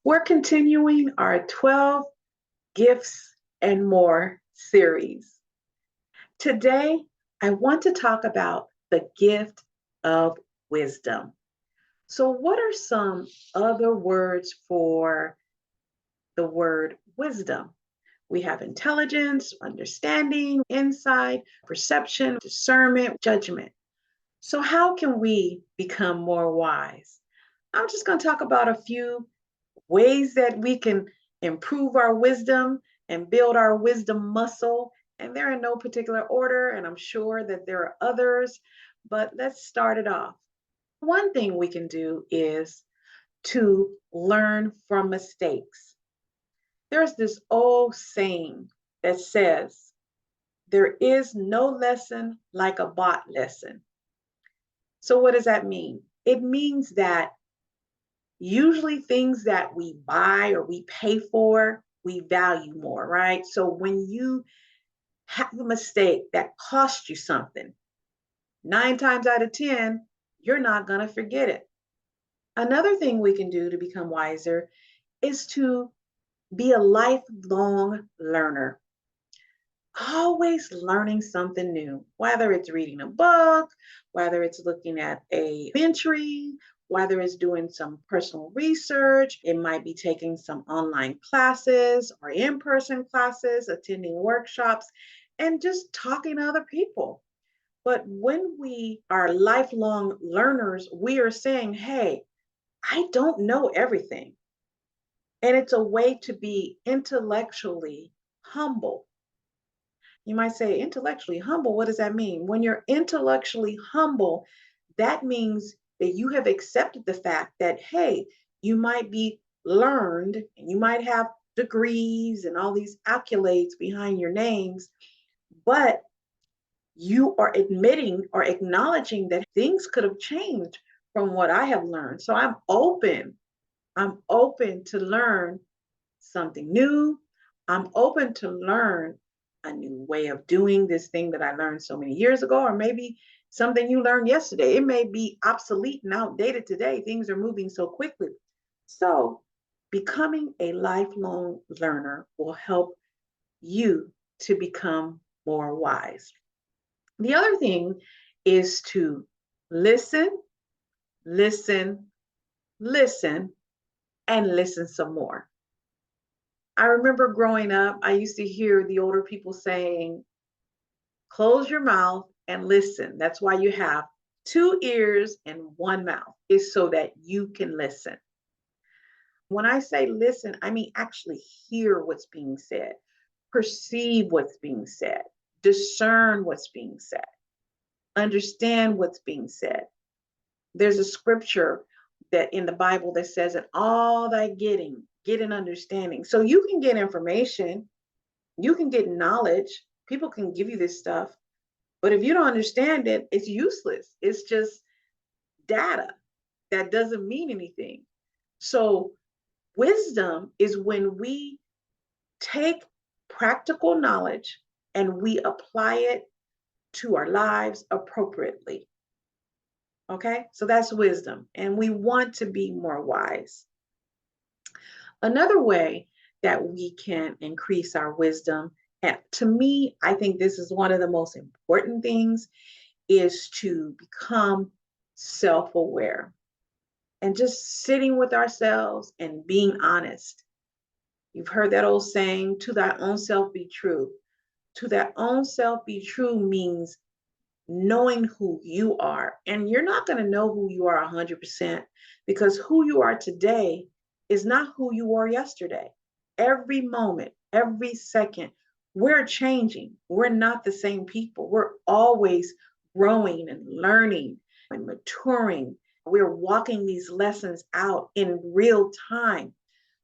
We're continuing our 12 Gifts and More series. Today, I want to talk about the gift of wisdom. So, what are some other words for the word wisdom? We have intelligence, understanding, insight, perception, discernment, judgment. So, how can we become more wise? I'm just going to talk about a few ways that we can improve our wisdom and build our wisdom muscle. And they're in no particular order, and I'm sure that there are others, but let's start it off. One thing we can do is to learn from mistakes. There's this old saying that says, there is no lesson like a bought lesson. So, what does that mean? It means that usually things that we buy or we pay for, we value more, right? So when you have a mistake that cost you something, 9 times out of 10, you're not going to forget it. Another thing we can do to become wiser is to be a lifelong learner, always learning something new, whether it's reading a book, whether it's looking at a entry, whether it's doing some personal research. It might be taking some online classes or in-person classes, attending workshops, and just talking to other people. But when we are lifelong learners, we are saying, hey, I don't know everything. And it's a way to be intellectually humble. You might say, intellectually humble, what does that mean? When you're intellectually humble, that means that you have accepted the fact that, hey, you might be learned and you might have degrees and all these accolades behind your names, but you are admitting or acknowledging that things could have changed from what I have learned. So I'm open. I'm open to learn something new. I'm open to learn a new way of doing this thing that I learned so many years ago, or maybe something you learned yesterday. It may be obsolete and outdated today. Things are moving so quickly. So, becoming a lifelong learner will help you to become more wise. The other thing is to listen, listen, listen, and listen some more. I remember growing up, I used to hear the older people saying, close your mouth and listen. That's why you have two ears and one mouth, is so that you can listen. When I say listen, I mean actually hear what's being said, perceive what's being said, discern what's being said, understand what's being said. There's a scripture that in the Bible that says that all thy getting, get an understanding. So you can get information, you can get knowledge, people can give you this stuff, but if you don't understand it, it's useless. It's just data that doesn't mean anything. So wisdom is when we take practical knowledge and we apply it to our lives appropriately. Okay, so that's wisdom, and we want to be more wise. Another way that we can increase our wisdom, and to me, I think this is one of the most important things, is to become self aware and just sitting with ourselves and being honest. You've heard that old saying, to thy own self be true. To that own self be true means knowing who you are. And you're not going to know who you are 100% because who you are today is not who you were yesterday. Every moment, every second, we're changing. We're not the same people. We're always growing and learning and maturing. We're walking these lessons out in real time.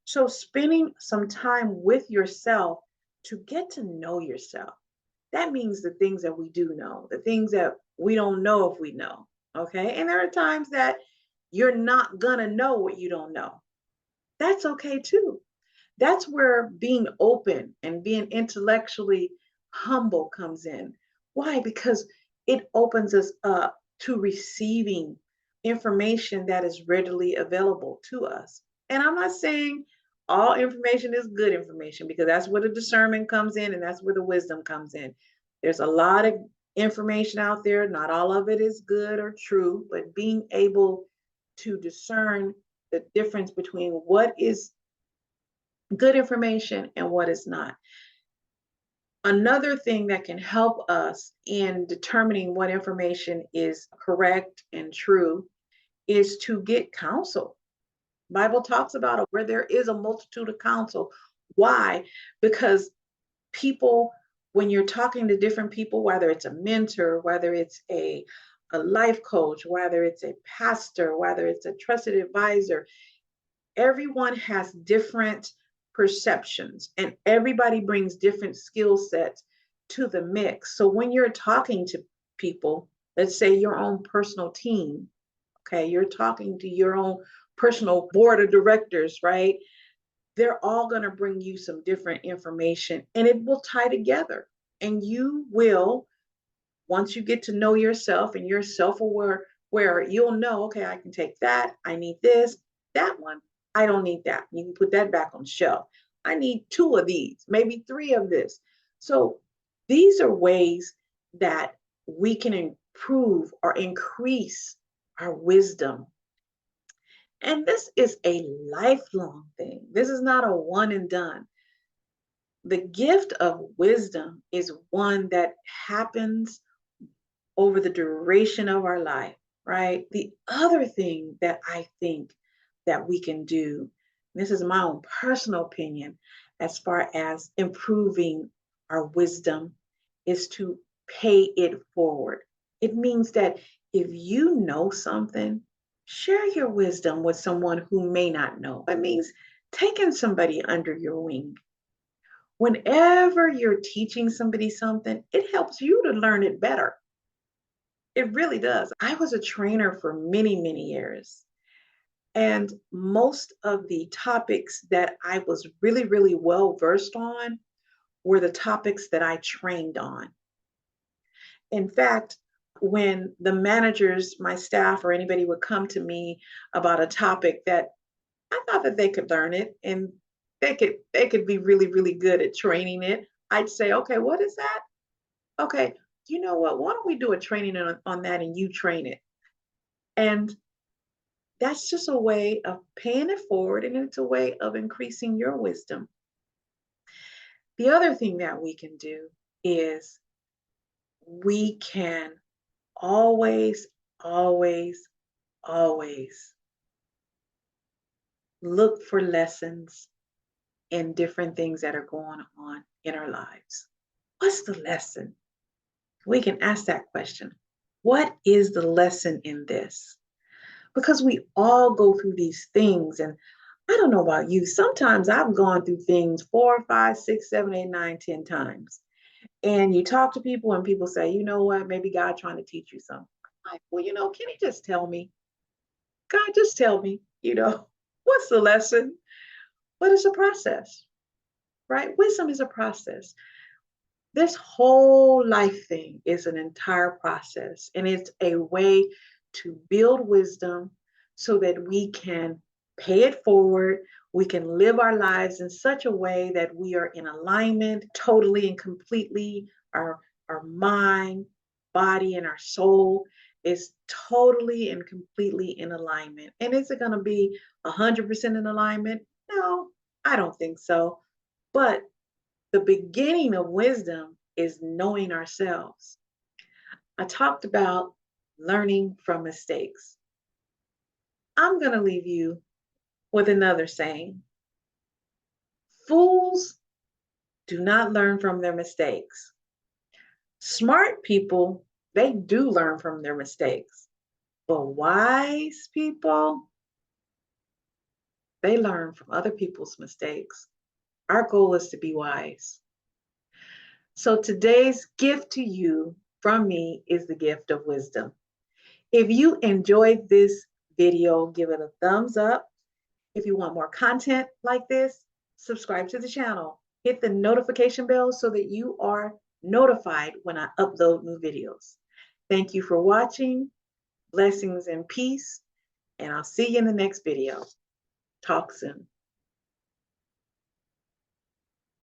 So, spending some time with yourself to get to know yourself, that means the things that we do know, the things that we don't know if we know. Okay. And there are times that you're not going to know what you don't know. That's okay too. That's where being open and being intellectually humble comes in. Why? Because it opens us up to receiving information that is readily available to us. And I'm not saying all information is good information, because that's where the discernment comes in and that's where the wisdom comes in. There's a lot of information out there. Not all of it is good or true, but being able to discern the difference between what is good information and what is not. Another thing that can help us in determining what information is correct and true is to get counsel. Bible talks about where there is a multitude of counsel. Why? Because people, when you're talking to different people, whether it's a mentor, whether it's a life coach, whether it's a pastor, whether it's a trusted advisor, everyone has different perceptions and everybody brings different skill sets to the mix. So when you're talking to people, let's say your own personal team, okay, you're talking to your own personal board of directors, right? They're all going to bring you some different information and it will tie together. And you will, once you get to know yourself and you're self-aware, where you'll know, okay, I can take that. I need this, that one. I don't need that. You can put that back on the shelf. I need 2 of these, maybe 3 of this. So these are ways that we can improve or increase our wisdom. And this is a lifelong thing. This is not a one and done. The gift of wisdom is one that happens over the duration of our life, right? The other thing that I think that we can do, this is my own personal opinion, as far as improving our wisdom, is to pay it forward. It means that if you know something, share your wisdom with someone who may not know. It means taking somebody under your wing. Whenever you're teaching somebody something, it helps you to learn it better. It really does. I was a trainer for many, many years. And most of the topics that I was really, really well versed on were the topics that I trained on. In fact, when the managers, my staff, or anybody would come to me about a topic that I thought that they could learn it and they could be really, really good at training it, I'd say, okay, what is that? Okay, you know what? Why don't we do a training on that and you train it? And that's just a way of paying it forward, and it's a way of increasing your wisdom. The other thing that we can do is we can always, always, always look for lessons in different things that are going on in our lives. What's the lesson? We can ask that question. What is the lesson in this? Because we all go through these things. And I don't know about you, sometimes I've gone through things 4, 5, 6, 7, 8, 9, 10 times. And you talk to people and people say, you know what, maybe God trying to teach you something. I'm like, well, can he just tell me? God, just tell me, what's the lesson? But it's a process, right? Wisdom is a process. This whole life thing is an entire process, and it's a way to build wisdom so that we can pay it forward. We can live our lives in such a way that we are in alignment totally and completely. Our mind, body, and our soul is totally and completely in alignment. And is it going to be 100% in alignment? No, I don't think so. But the beginning of wisdom is knowing ourselves. I talked about learning from mistakes. I'm going to leave you with another saying. Fools do not learn from their mistakes. Smart people, they do learn from their mistakes. But wise people, they learn from other people's mistakes. Our goal is to be wise. So today's gift to you from me is the gift of wisdom. If you enjoyed this video, give it a thumbs up. If you want more content like this, subscribe to the channel. Hit the notification bell so that you are notified when I upload new videos. Thank you for watching. Blessings and peace, and I'll see you in the next video. Talk soon.